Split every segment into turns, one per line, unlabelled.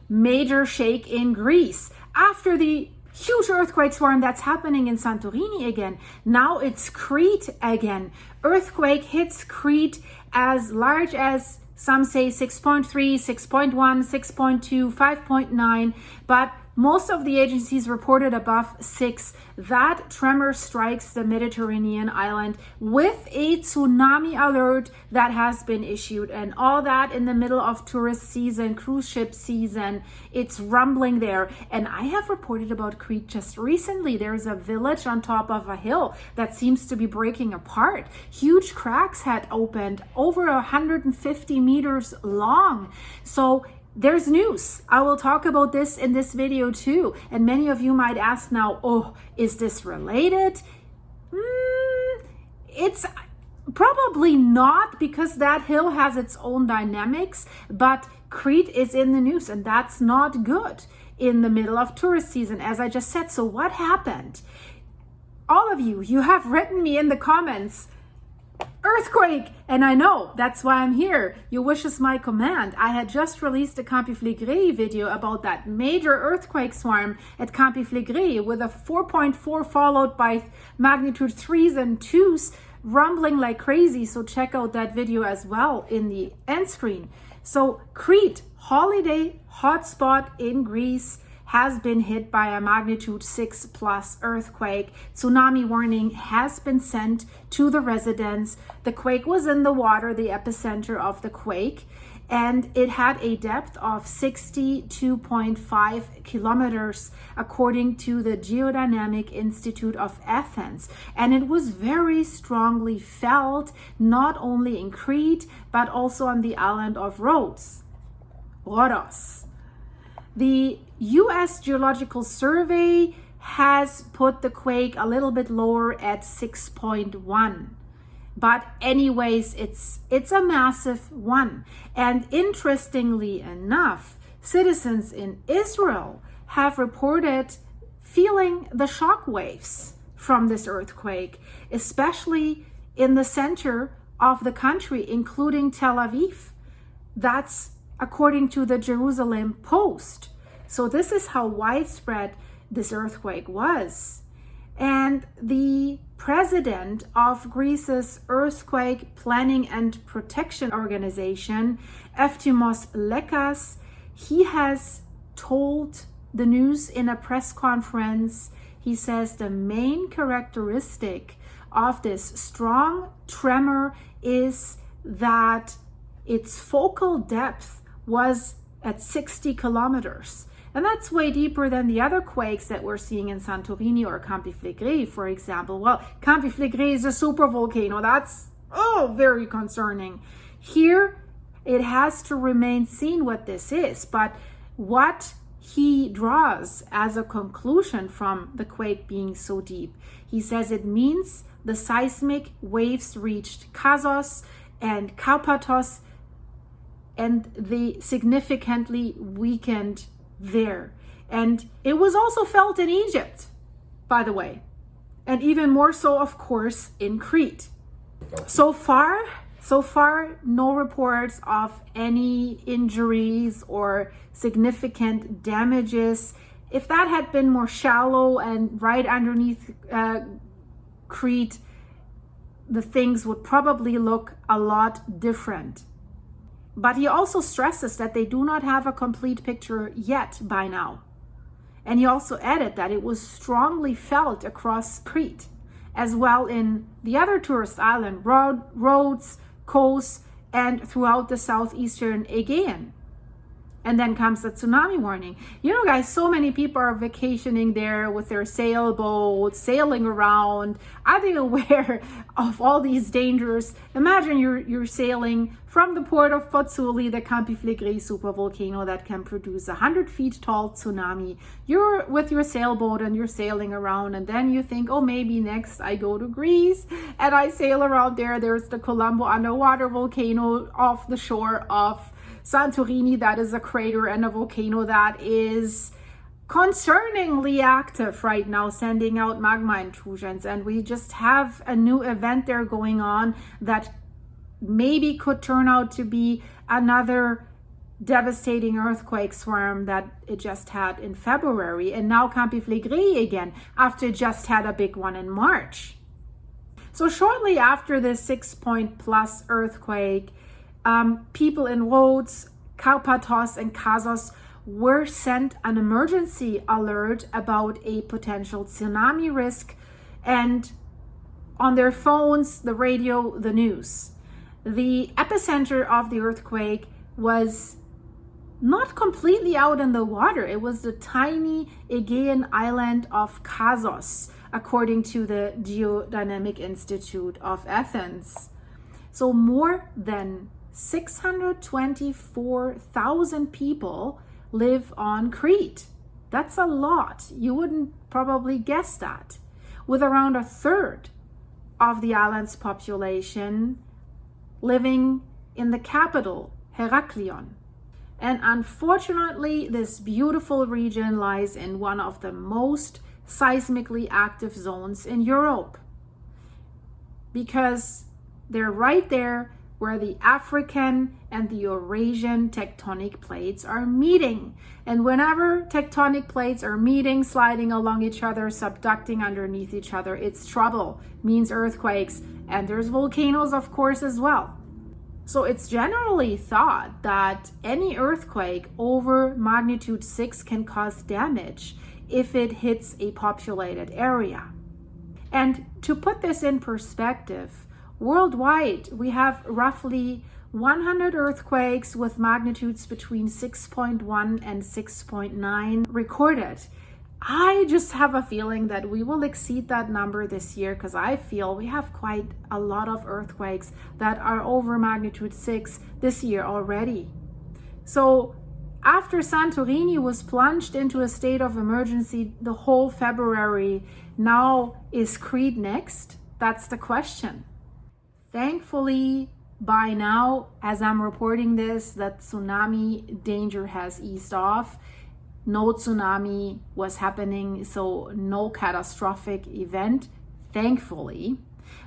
major shake in Greece. After the huge earthquake swarm that's happening in Santorini again, now it's Crete again. Earthquake hits Crete as large as some say 6.3, 6.1, 6.2, 5.9, but most of the agencies reported above 6. That tremor strikes the Mediterranean island with a tsunami alert that has been issued, and all that in the middle of tourist season, cruise ship season. It's rumbling there. And I have reported about Crete just recently. There's a village on top of a hill that seems to be breaking apart. Huge cracks had opened, over 150 meters long. So there's news. I will talk about this in this video too. And many of you might ask now, oh, is this related? It's probably not, because that hill has its own dynamics, but Crete is in the news, and that's not good in the middle of tourist season, as I just said. So what happened? All of you have written me in the comments, earthquake, and I know that's why I'm here. Your wish is my command. I had just released a Campi Flegrei video about that major earthquake swarm at Campi Flegrei with a 4.4 followed by magnitude 3s and 2s rumbling like crazy. So check out that video as well in the end screen. So Crete, holiday hotspot in Greece, has been hit by a magnitude 6+ earthquake. Tsunami warning has been sent to the residents. The quake was in the water, the epicenter of the quake, and it had a depth of 62.5 kilometers, according to the Geodynamic Institute of Athens. And it was very strongly felt, not only in Crete, but also on the island of Rhodes. The US Geological Survey has put the quake a little bit lower at 6.1. But anyways, it's a massive one. And interestingly enough, citizens in Israel have reported feeling the shock waves from this earthquake, especially in the center of the country, including Tel Aviv. That's according to the Jerusalem Post. So this is how widespread this earthquake was. And the president of Greece's Earthquake Planning and Protection Organization, Eftimos Lekas, he has told the news in a press conference. He says the main characteristic of this strong tremor is that its focal depth was at 60 kilometers. And that's way deeper than the other quakes that we're seeing in Santorini or Campi Flegrei, for example. Well, Campi Flegrei is a supervolcano. That's, very concerning. Here, it has to remain seen what this is. But what he draws as a conclusion from the quake being so deep, he says it means the seismic waves reached Kazos and Karpathos, and they significantly weakened there. And it was also felt in Egypt, by the way, and even more so, of course, in Crete. So far, no reports of any injuries or significant damages. If that had been more shallow and right underneath Crete, the things would probably look a lot different. But he also stresses that they do not have a complete picture yet by now. And he also added that it was strongly felt across Crete, as well in the other tourist island, Rhodes, Kos, and throughout the southeastern Aegean. And then comes the tsunami warning. You know, guys, so many people are vacationing there with their sailboats, sailing around. Are they aware of all these dangers? Imagine you're sailing from the port of Pozzuoli, the Campi Flegrei supervolcano that can produce 100 feet tall tsunami. You're with your sailboat and you're sailing around, and then you think, oh, maybe next I go to Greece and I sail around there. There's the Colombo underwater volcano off the shore of Santorini. That is a crater and a volcano that is concerningly active right now, sending out magma intrusions. And we just have a new event there going on that maybe could turn out to be another devastating earthquake swarm that it just had in February, and now Campi Flegrei again after it just had a big one in March. So shortly after this 6-point plus earthquake, people in Rhodes, Karpathos, and Kazos were sent an emergency alert about a potential tsunami risk, and on their phones, the radio, the news. The epicenter of the earthquake was not completely out in the water. It was the tiny Aegean island of Kazos, according to the Geodynamic Institute of Athens. So more than 624,000 people live on Crete. That's a lot. You wouldn't probably guess that. With around a third of the island's population living in the capital, Heraklion. And unfortunately, this beautiful region lies in one of the most seismically active zones in Europe, because they're right there where the African and the Eurasian tectonic plates are meeting. And whenever tectonic plates are meeting, sliding along each other, subducting underneath each other, it's trouble, means earthquakes. And there's volcanoes, of course, as well. So it's generally thought that any earthquake over magnitude 6 can cause damage if it hits a populated area. And to put this in perspective, worldwide, we have roughly 100 earthquakes with magnitudes between 6.1 and 6.9 recorded. I just have a feeling that we will exceed that number this year, because I feel we have quite a lot of earthquakes that are over magnitude 6 this year already. So after Santorini was plunged into a state of emergency the whole February, now is Crete next? That's the question. Thankfully, by now, as I'm reporting this, that tsunami danger has eased off. No tsunami was happening, so no catastrophic event, thankfully.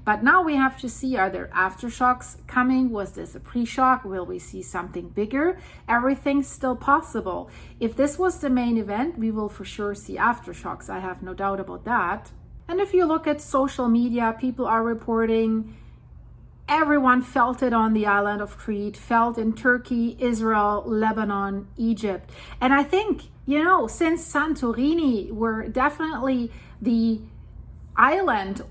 But now we have to see, are there aftershocks coming? Was this a pre-shock? Will we see something bigger? Everything's still possible. If this was the main event, we will for sure see aftershocks. I have no doubt about that. And if you look at social media, people are reporting everyone felt it on the island of Crete, felt in Turkey, Israel, Lebanon, Egypt. And I think, since Santorini were definitely the island,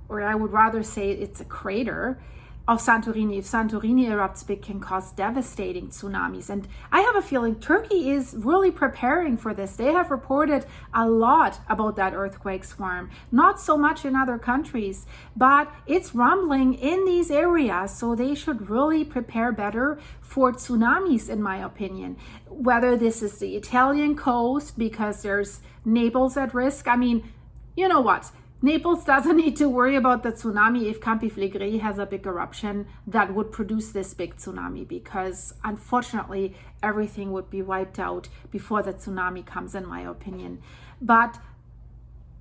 or I would rather say it's a crater of Santorini. If Santorini erupts big, can cause devastating tsunamis. And I have a feeling Turkey is really preparing for this. They have reported a lot about that earthquake swarm. Not so much in other countries, but it's rumbling in these areas. So they should really prepare better for tsunamis, in my opinion. Whether this is the Italian coast, because there's Naples at risk. I mean, you know what? Naples doesn't need to worry about the tsunami if Campi Flegrei has a big eruption that would produce this big tsunami, because unfortunately everything would be wiped out before the tsunami comes, in my opinion. But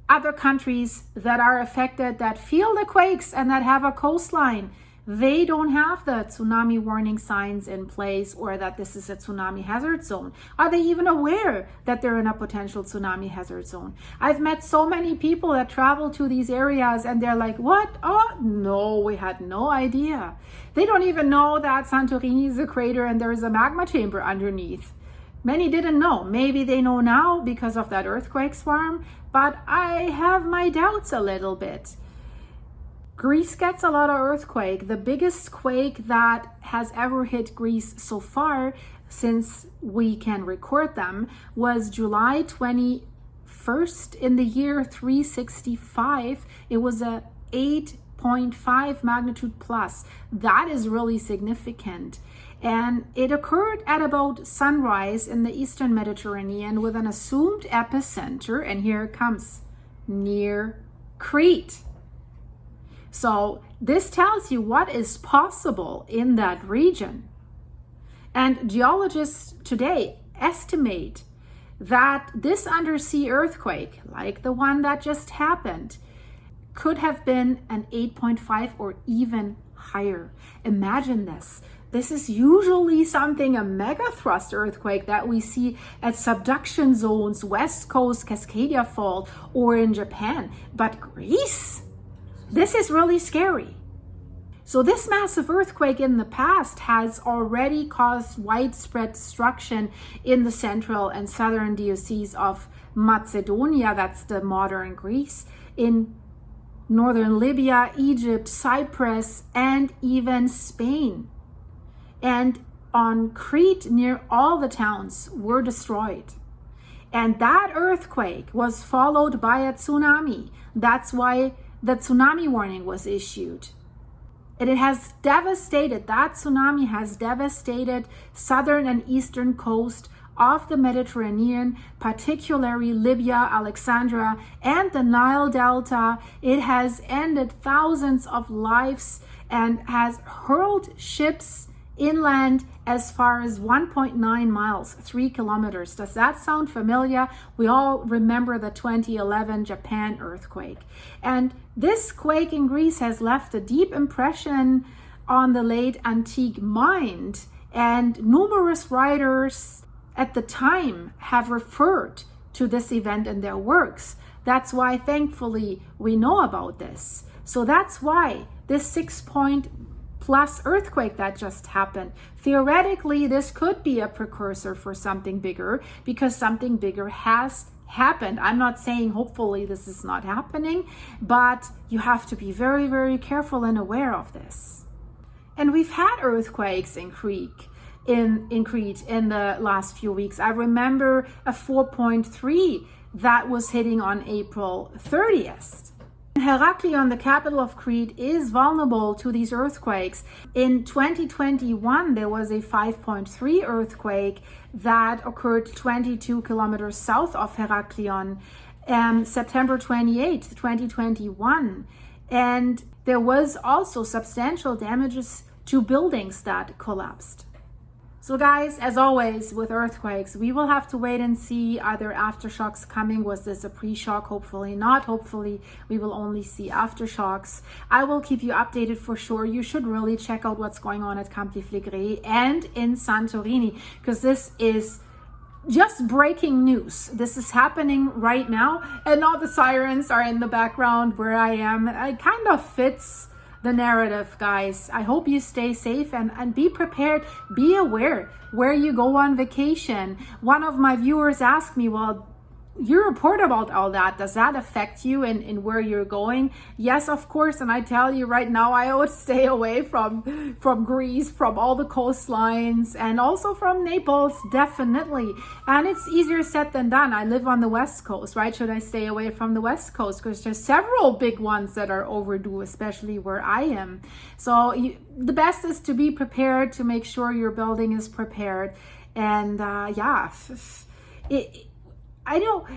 other countries that are affected, that feel the quakes and that have a coastline, they don't have the tsunami warning signs in place, or that this is a tsunami hazard zone. Are they even aware that they're in a potential tsunami hazard zone? I've met so many people that travel to these areas and they're like, what? Oh, no, we had no idea. They don't even know that Santorini is a crater and there is a magma chamber underneath. Many didn't know. Maybe they know now because of that earthquake swarm, but I have my doubts a little bit. Greece gets a lot of earthquake. The biggest quake that has ever hit Greece so far, since we can record them, was July 21st in the year 365. It was a 8.5 magnitude plus. That is really significant. And it occurred at about sunrise in the Eastern Mediterranean with an assumed epicenter, and here it comes, near Crete. So this tells you what is possible in that region. And geologists today estimate that this undersea earthquake, like the one that just happened, could have been an 8.5 or even higher. Imagine this. This is usually something, a mega thrust earthquake that we see at subduction zones, West Coast, Cascadia Fault, or in Japan. But Greece? This is really scary. So this massive earthquake in the past has already caused widespread destruction in the central and southern diocese of Macedonia, that's the modern Greece, in northern Libya, Egypt, Cyprus, and even Spain. And on Crete, near all the towns were destroyed. And that earthquake was followed by a tsunami. That's why the tsunami warning was issued. And it has devastated, that tsunami has devastated southern and eastern coast of the Mediterranean, particularly Libya, Alexandria, and the Nile Delta. It has ended thousands of lives and has hurled ships inland as far as 1.9 miles, 3 kilometers. Does that sound familiar? We all remember the 2011 Japan earthquake. And this quake in Greece has left a deep impression on the late antique mind, and numerous writers at the time have referred to this event in their works. That's why, thankfully, we know about this. So that's why this 6-point plus earthquake that just happened, theoretically, this could be a precursor for something bigger, because something bigger has happened. I'm not saying hopefully this is not happening, but you have to be very, very careful and aware of this. And we've had earthquakes in Crete in the last few weeks. I remember a 4.3 that was hitting on April 30th. Heraklion, the capital of Crete, is vulnerable to these earthquakes. In 2021, there was a 5.3 earthquake that occurred 22 kilometers south of Heraklion, September 28, 2021. And there was also substantial damages to buildings that collapsed. So guys, as always with earthquakes, we will have to wait and see. Are there aftershocks coming? Was this a pre-shock? Hopefully not. Hopefully we will only see aftershocks. I will keep you updated for sure. You should really check out what's going on at Campi Flegrei and in Santorini, because this is just breaking news. This is happening right now, and all the sirens are in the background where I am. It kind of fits the narrative, guys. I hope you stay safe and be prepared. Be aware where you go on vacation. One of my viewers asked me, well, you report about all that. Does that affect you in where you're going? Yes, of course. And I tell you right now, I would stay away from Greece, from all the coastlines, and also from Naples, definitely. And it's easier said than done. I live on the West Coast, right? Should I stay away from the West Coast? Because there's several big ones that are overdue, especially where I am. So the best is to be prepared, to make sure your building is prepared. And I know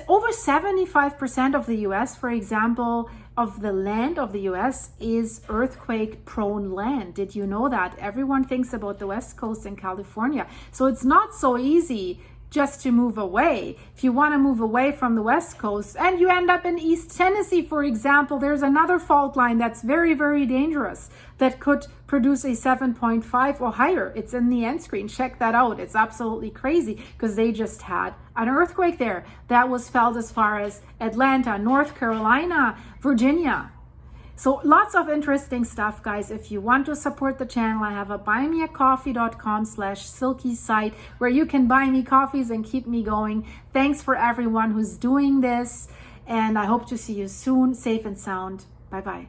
over 75% of the US, for example, of the land of the US is earthquake prone land. Did you know that? Everyone thinks about the West Coast and California. So it's not so easy just to move away. If you want to move away from the West Coast and you end up in East Tennessee, for example, there's another fault line that's very, very dangerous that could produce a 7.5 or higher. It's in the end screen. Check that out. It's absolutely crazy because they just had an earthquake there that was felt as far as Atlanta, North Carolina, Virginia. So lots of interesting stuff, guys. If you want to support the channel, I have a buymeacoffee.com/silky site where you can buy me coffees and keep me going. Thanks for everyone who's doing this, and I hope to see you soon, safe and sound. Bye-bye.